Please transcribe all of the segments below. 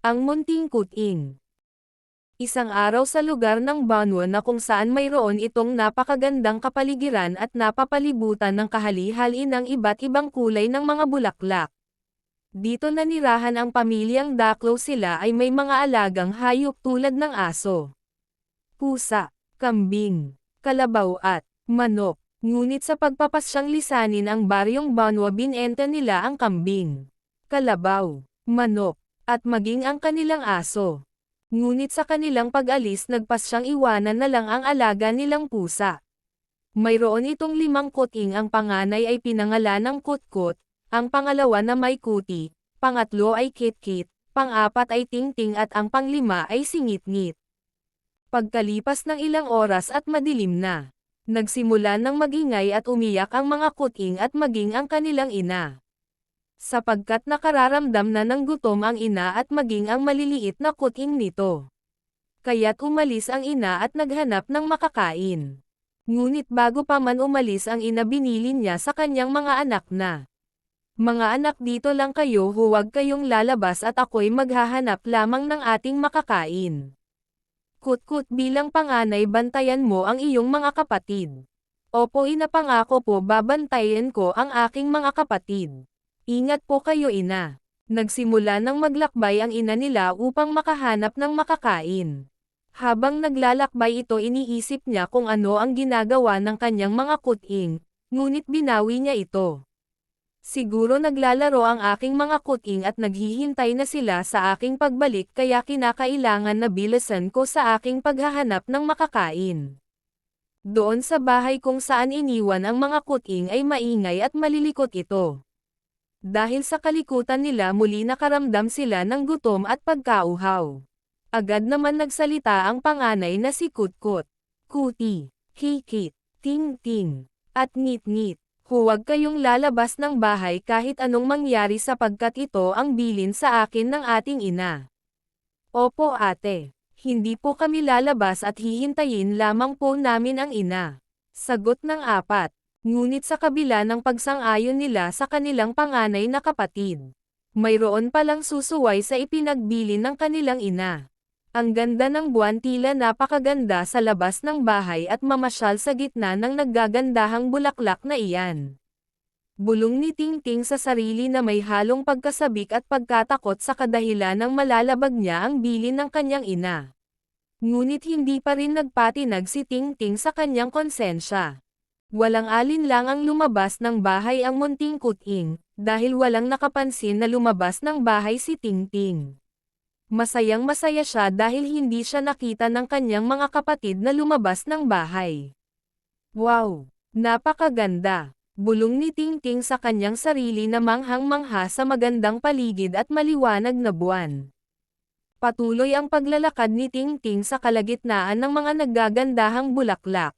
Ang munting kuting. Isang araw sa lugar ng Banwa na kung saan mayroon itong napakagandang kapaligiran at napapalibutan ng kahali-hali ng iba't ibang kulay ng mga bulaklak. Dito nanirahan ang pamilyang Daklo, sila ay may mga alagang hayop tulad ng aso, pusa, kambing, kalabaw at manok. Ngunit sa pagpapasyang lisanin ang baryong Banwa, binenta nila ang kambing, kalabaw, manok, at maging ang kanilang aso. Ngunit sa kanilang pag-alis nagpasyang iwanan na lang ang alaga nilang pusa. Mayroon itong 5 kuting, ang panganay ay pinangalan ng Kutkut, ang pangalawa na may Kuti, pangatlo ay Kitkit, pang-apat ay Tingting at ang panglima ay Singitngit. Pagkalipas ng ilang oras at madilim na, nagsimula ng magingay at umiyak ang mga kuting at maging ang kanilang ina. Sapagkat nakararamdam na ng gutom ang ina at maging ang maliliit na kuting nito. Kaya't umalis ang ina at naghanap ng makakain. Ngunit bago pa man umalis ang ina, binilin niya sa kanyang mga anak na, "Mga anak, dito lang kayo, huwag kayong lalabas at ako'y maghahanap lamang ng ating makakain. Kutkut, bilang panganay, bantayan mo ang iyong mga kapatid." "Opo ina, pangako po, babantayan ko ang aking mga kapatid. Ingat po kayo ina." Nagsimula ng maglakbay ang ina nila upang makahanap ng makakain. Habang naglalakbay ito, iniisip niya kung ano ang ginagawa ng kanyang mga kuting, ngunit binawi niya ito. "Siguro naglalaro ang aking mga kuting at naghihintay na sila sa aking pagbalik, kaya kinakailangan na bilisan ko sa aking paghahanap ng makakain." Doon sa bahay kung saan iniwan ang mga kuting ay maingay at malilikot ito. Dahil sa kalikutan nila, muli nakaramdam sila ng gutom at pagkauhaw. Agad naman nagsalita ang panganay na si Kutkut. "Kuti, Kikit, Tingting, at Ngitngit, huwag kayong lalabas ng bahay kahit anong mangyari sapagkat ito ang bilin sa akin ng ating ina." "Opo ate, hindi po kami lalabas at hihintayin lamang po namin ang ina," sagot ng apat. Ngunit sa kabila ng pagsang-ayon nila sa kanilang panganay na kapatid, mayroon palang susuway sa ipinagbilin ng kanilang ina. Ang ganda ng buwan, tila napakaganda sa labas ng bahay at mamasyal sa gitna ng naggagandahang bulaklak na iyan. Bulong ni Tingting sa sarili na may halong pagkasabik at pagkatakot sa kadahilan ng malalabag niya ang bilin ng kanyang ina. Ngunit hindi pa rin nagpatinag si Tingting sa kanyang konsensya. Walang alinlang ang lumabas ng bahay ang munting kuting, dahil walang nakapansin na lumabas ng bahay si Tingting. Masayang-masaya siya dahil hindi siya nakita ng kanyang mga kapatid na lumabas ng bahay. "Wow! Napakaganda!" Bulong ni Tingting sa kanyang sarili na manghang-mangha sa magandang paligid at maliwanag na buwan. Patuloy ang paglalakad ni Tingting sa kalagitnaan ng mga naggagandahang bulaklak.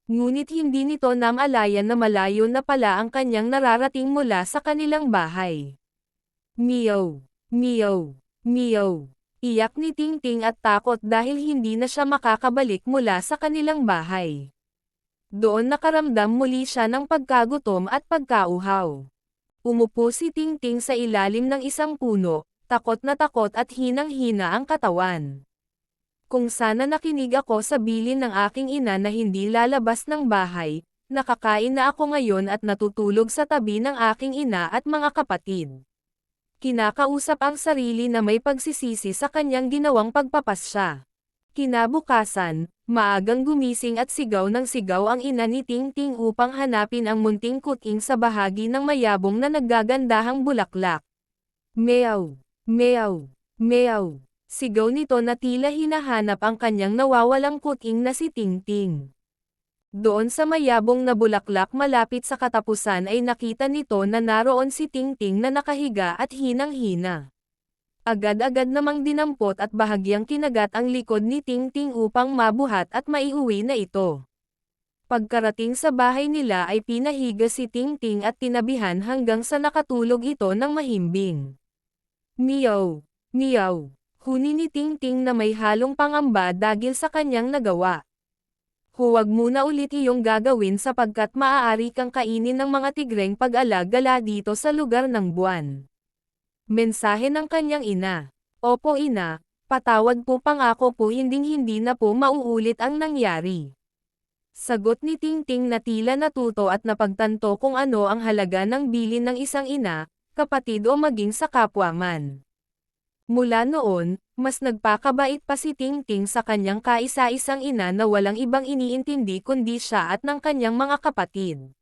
Ngunit hindi nito namalayan na malayo na pala ang kanyang nararating mula sa kanilang bahay. "Meow! Meow! Meow!" Iyak ni Tingting at takot dahil hindi na siya makakabalik mula sa kanilang bahay. Doon nakaramdam muli siya ng pagkagutom at pagkauhaw. Umupo si Tingting sa ilalim ng isang puno, takot at hinang-hina ang katawan. "Kung sana nakinig ako sa bilin ng aking ina na hindi lalabas ng bahay, nakakain na ako ngayon at natutulog sa tabi ng aking ina at mga kapatid." Kinakausap ang sarili na may pagsisisi sa kanyang ginawang pagpapasya. Kinabukasan, maagang gumising at sigaw ng sigaw ang ina ni Tingting upang hanapin ang munting kuting sa bahagi ng mayabong na naggagandahang bulaklak. "Meow! Meow! Meow!" Sigaw nito na tila hinahanap ang kanyang nawawalang kuting na si Tingting. Doon sa mayabong na bulaklak malapit sa katapusan ay nakita nito na naroon si Tingting na nakahiga at hinang-hina. Agad-agad namang dinampot at bahagyang kinagat ang likod ni Tingting upang mabuhat at maiuwi na ito. Pagkarating sa bahay nila ay pinahiga si Tingting at tinabihan hanggang sa nakatulog ito ng mahimbing. "Meow! Meow!" Huni ni Tingting na may halong pangamba dahil sa kanyang nagawa. "Huwag muna ulit iyong gagawin sapagkat maaari kang kainin ng mga tigreng pag-alagala dito sa lugar ng buwan." Mensahe ng kanyang ina. Opo ina, patawad po pangako po hinding-hindi na po mauulit ang nangyari. Sagot ni Tingting na tila natuto at napagtanto kung ano ang halaga ng bilin ng isang ina, kapatid o maging sa kapwa man. Mula noon, mas nagpakabait pa si Tingting sa kanyang kaisa-isang ina na walang ibang iniintindi kundi siya at ng kanyang mga kapatid.